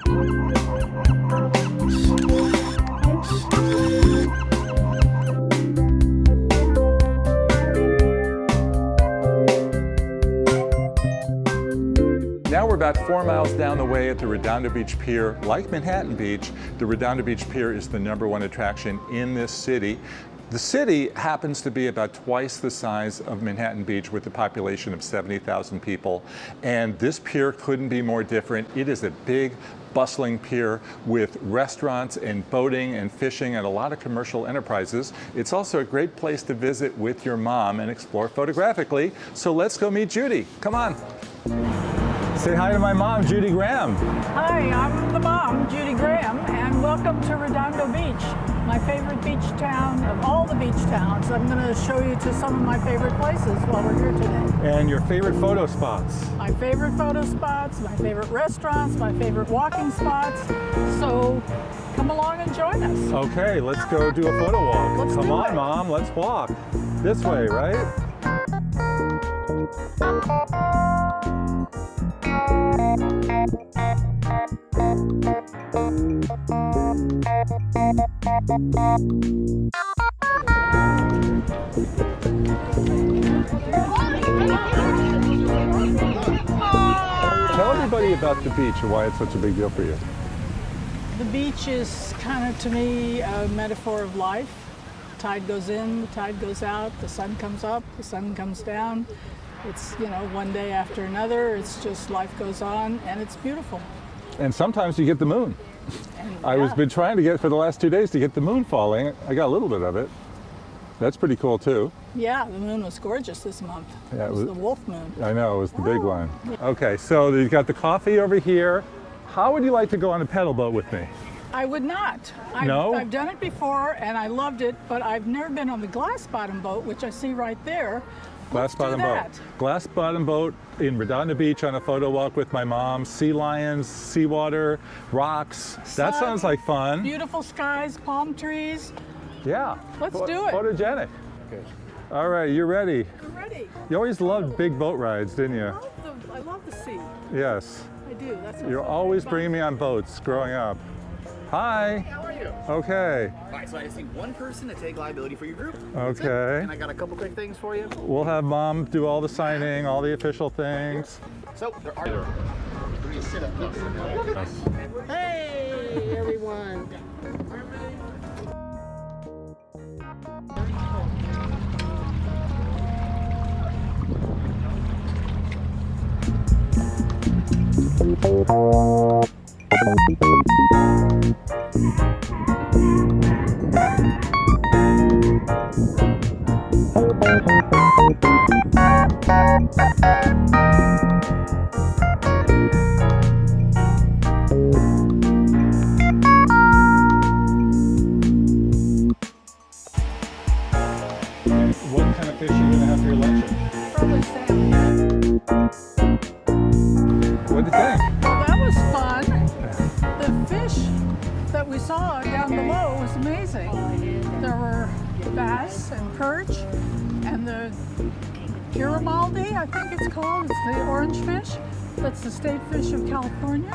Now we're about 4 miles down the way at the Redondo Beach Pier. Like Manhattan Beach, the Redondo Beach Pier is the #1 attraction in this city. The city happens to be about twice the size of Manhattan Beach with a population of 70,000 people. And this pier couldn't be more different. It is a big, bustling pier with restaurants and boating and fishing and a lot of commercial enterprises. It's also a great place to visit with your mom and explore photographically. So let's go meet Judy. Come on. Say hi to my mom, Judy Graham. Hi, I'm the mom, Judy Graham, and welcome to Redondo Beach, my favorite beach town of all the beach towns. I'm going to show you to some of my favorite places while we're here today. And your favorite photo spots. My favorite photo spots, my favorite restaurants, my favorite walking spots. So come along and join us. Okay, let's go do a photo walk. Let's Come do on, it. Mom, let's walk. This way, right? Tell everybody about the beach and why it's such a big deal for you. The beach is kind of, to me, a metaphor of life. The tide goes in, the tide goes out, the sun comes up, the sun comes down. It's, you know, one day after another. It's just life goes on, and it's beautiful. And sometimes you get the moon. And, I've been trying to get for the last 2 days to get the moon falling. I got a little bit of it. That's pretty cool too. Yeah, the moon was gorgeous this month. Yeah, it was the wolf moon. I know, it was the big one. Okay, so you've got the coffee over here. How would you like to go on a pedal boat with me? I would not. No? I've done it before and I loved it, but I've never been on the glass bottom boat, which I see right there. Glass bottom boat. Glass bottom boat in Redondo Beach on a photo walk with my mom. Sea lions, seawater, rocks. That Sun, sounds like fun. Beautiful skies, palm trees. Yeah. Let's do it. Photogenic. Okay. All right, you ready? I'm ready. You always loved big boat rides, didn't you? I love the sea. Yes. I do. That's You're always bringing me on boats growing up. Hi. How are you? Okay. All right, so I just need one person to take liability for your group. Okay. And I got a couple quick things for you. We'll have Mom do all the signing, all the official things. So there are three sit-up notes. Hey, everyone. What kind of fish are you going to have for your luncheon? Probably salmon. What do you think? Well, that was fun. The fish that we saw down below was amazing. There were bass and perch and the Garibaldi, I think it's called. It's the orange fish. That's the state fish of California.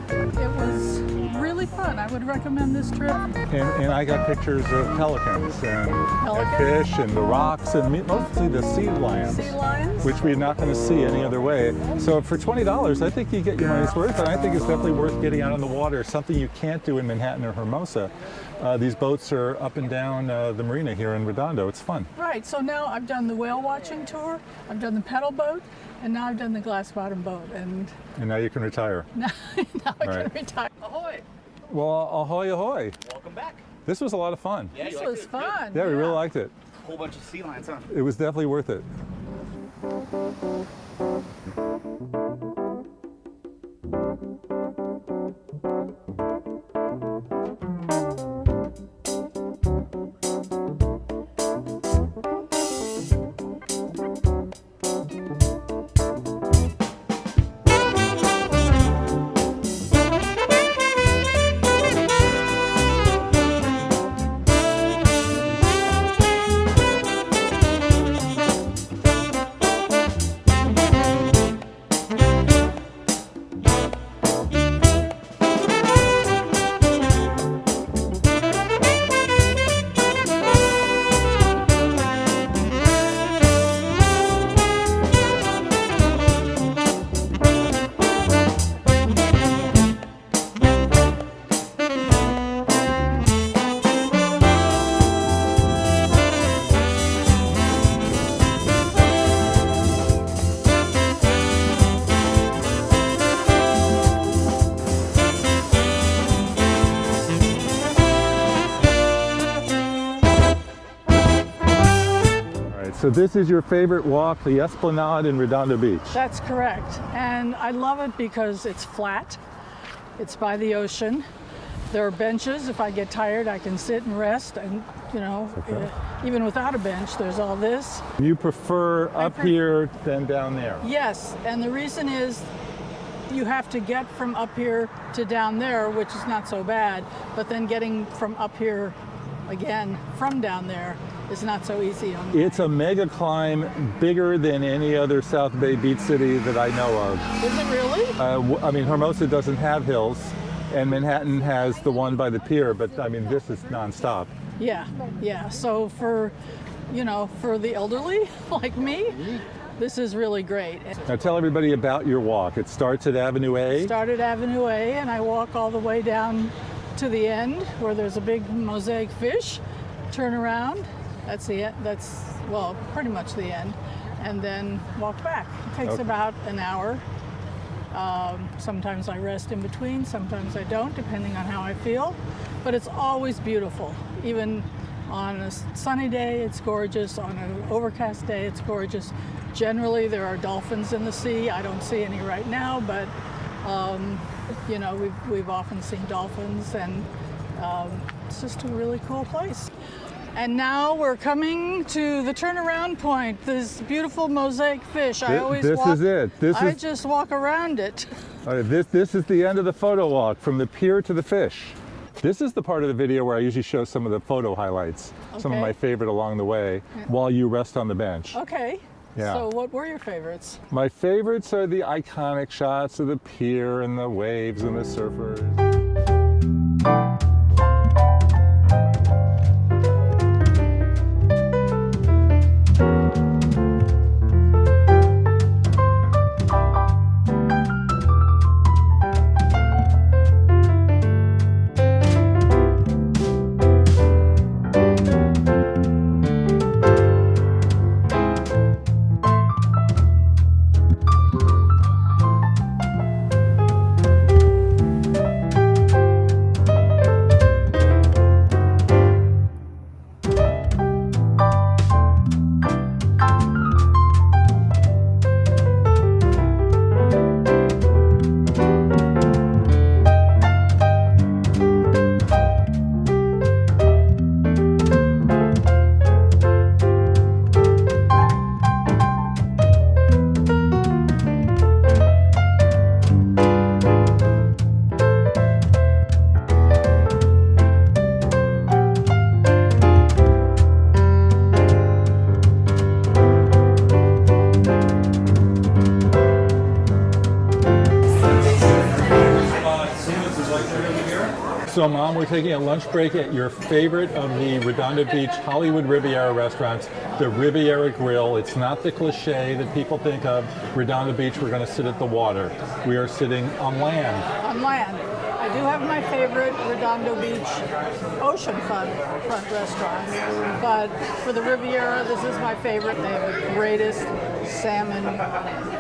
It was really fun. I would recommend this trip. And I got pictures of pelicans and Pelicans? fish and the rocks and mostly the sea lions. Sea lions. Which we're not going to see any other way. So for $20, I think you get your money's worth, and I think it's definitely worth getting out on the water, something you can't do in Manhattan or Hermosa. These boats are up and down the marina here in Redondo. It's fun. Right, so now I've done the whale watching tour, I've done the pedal boat, and now I've done the glass bottom boat. And now you can retire. now I Right. can retire. Ahoy! Well, ahoy, ahoy. Welcome back. This was a lot of fun. Yeah, This you liked was it? fun. Yeah, we really liked it. Whole bunch of sea lions, huh? It was definitely worth it. So this is your favorite walk, the Esplanade in Redondo Beach. That's correct. And I love it because it's flat. It's by the ocean. There are benches. If I get tired, I can sit and rest. And, you know, even without a bench, there's all this. You prefer up here than down there? Yes, and the reason is you have to get from up here to down there, which is not so bad, but then getting from up here again from down there is not so easy on the It's a mega climb, bigger than any other South Bay beach city that I know of. Is it really? I mean, Hermosa doesn't have hills, and Manhattan has the one by the pier, but I mean, this is nonstop. Yeah, yeah. So for, you know, for the elderly like me, this is really great. Now tell everybody about your walk. It starts at Avenue A. Start at Avenue A, and I walk all the way down to the end where there's a big mosaic fish. Turn around. That's the end. That's, well, pretty much the end. And then walk back. It takes about an hour. Sometimes I rest in between, sometimes I don't, depending on how I feel. But it's always beautiful. Even on a sunny day, it's gorgeous. On an overcast day, it's gorgeous. Generally, there are dolphins in the sea. I don't see any right now, but you know, we've often seen dolphins, and it's just a really cool place. And now we're coming to the turnaround point. This beautiful mosaic fish. I just walk around it. This is the end of the photo walk, from the pier to the fish. This is the part of the video where I usually show some of the photo highlights, some of my favorite along the way, while you rest on the bench. Okay. Yeah. So what were your favorites? My favorites are the iconic shots of the pier and the waves and the surfers. So Mom, we're taking a lunch break at your favorite of the Redondo Beach Hollywood Riviera restaurants, the Riviera Grill. It's not the cliche that people think of. Redondo Beach, we're going to sit at the water. We are sitting on land. On land. I do have my favorite Redondo Beach oceanfront restaurants, but for the Riviera, this is my favorite. They have the greatest salmon,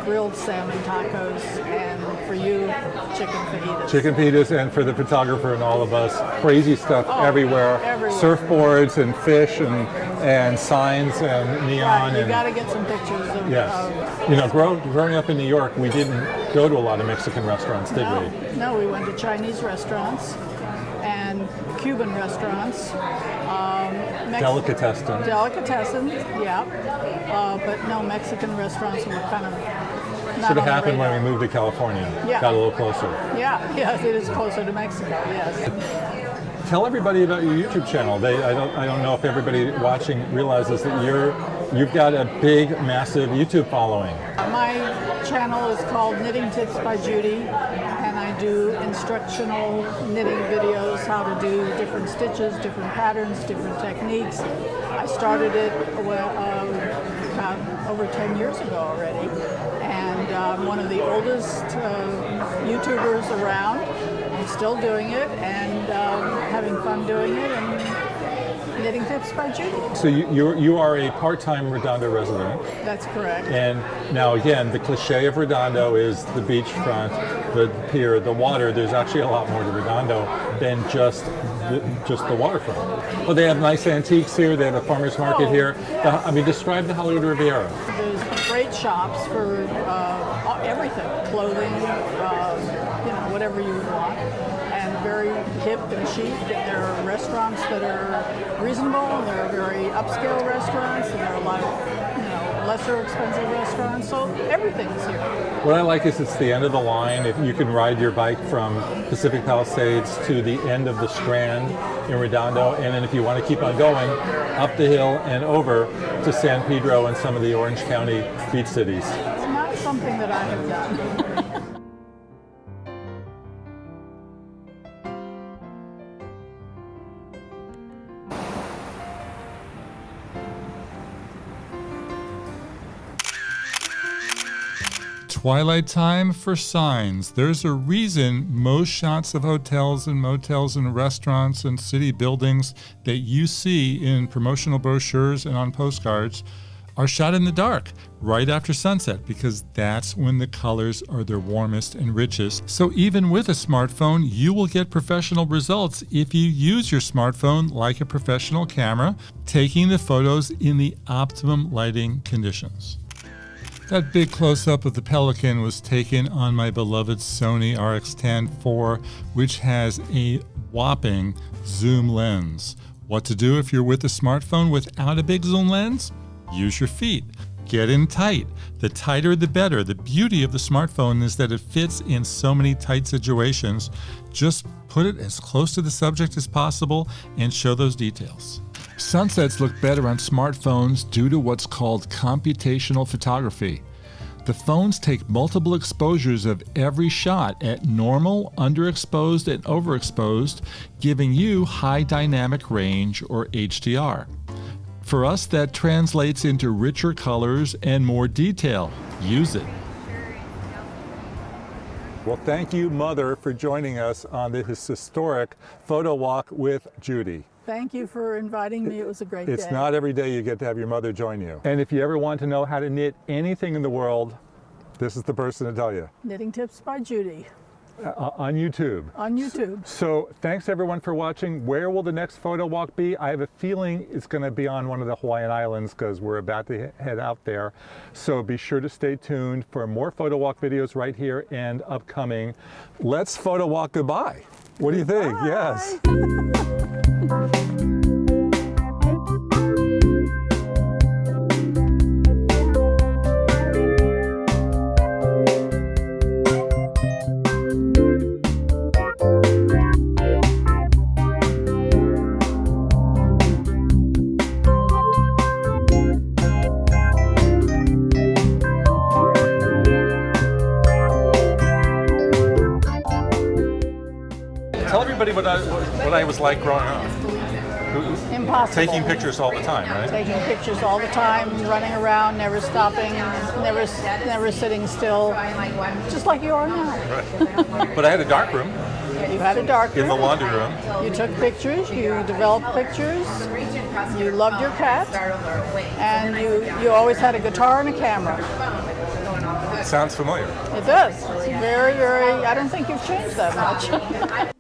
grilled salmon tacos, and for you, chicken fajitas. Chicken fajitas, and for the photographer and all of us, crazy stuff everywhere. Surfboards and fish and signs and neon. Right, you got to get some pictures of. Yes. You know, growing up in New York, we didn't go to a lot of Mexican restaurants, did we? No, we went to Chinese restaurants and Cuban restaurants. Delicatessen, yeah. But no, Mexican restaurants were kind of not Should have on the happened radar. when we moved to California. Yeah. Got a little closer. Yeah, it is closer to Mexico, yes. Tell everybody about your YouTube channel. I don't know if everybody watching realizes that you've got a big, massive YouTube following. My channel is called Knitting Tips by Judy, and I do instructional knitting videos, how to do different stitches, different patterns, different techniques. I started it about over 10 years ago already, and I'm one of the oldest YouTubers around. I'm still doing it and having fun doing it, and Knitting Tips by Judy. So you are a part-time Redondo resident. That's correct. And now again, the cliche of Redondo is the beachfront. the pier, the water, there's actually a lot more to Redondo than just the waterfront. Well, they have nice antiques here. They have a farmer's market here. I mean, describe the Hollywood Riviera. There's great shops for everything, clothing, whatever you would want, and very hip and chic. And there are restaurants that are reasonable, and there are very upscale restaurants, and there are a lot of lesser expensive restaurants. So everything's here. What I like is it's the end of the line. If you can ride your bike from Pacific Palisades to the end of the Strand in Redondo, and then if you want to keep on going up the hill and over to San Pedro and some of the Orange County beach cities. It's not something that I have done. Twilight time for signs. There's a reason most shots of hotels and motels and restaurants and city buildings that you see in promotional brochures and on postcards are shot in the dark, right after sunset, because that's when the colors are their warmest and richest. So even with a smartphone, you will get professional results if you use your smartphone like a professional camera, taking the photos in the optimum lighting conditions. That big close-up of the Pelican was taken on my beloved Sony RX10 IV, which has a whopping zoom lens. What to do if you're with a smartphone without a big zoom lens? Use your feet. Get in tight. The tighter the better. The beauty of the smartphone is that it fits in so many tight situations. Just put it as close to the subject as possible and show those details. Sunsets look better on smartphones due to what's called computational photography. The phones take multiple exposures of every shot at normal, underexposed, and overexposed, giving you high dynamic range or HDR. For us, that translates into richer colors and more detail. Use it. Well, thank you, Mother, for joining us on this historic photo walk with Judy. Thank you for inviting me. It was a great day. It's not every day you get to have your mother join you. And if you ever want to know how to knit anything in the world, this is the person to tell you. Knitting Tips by Judy. On YouTube. On YouTube. So thanks everyone for watching. Where will the next photo walk be? I have a feeling it's going to be on one of the Hawaiian Islands because we're about to head out there. So be sure to stay tuned for more photo walk videos right here and upcoming. Let's photo walk goodbye. What do you think? Bye. Yes. Tell everybody what I was like growing up. Impossible. Taking pictures all the time, right? Taking pictures all the time, running around, never stopping, never sitting still, just like you are now. Right. But I had a dark room You had a dark room. in the laundry room. You took pictures, you developed pictures, you loved your cat, and you always had a guitar and a camera. Sounds familiar. It does. It's very, very, I don't think you've changed that much.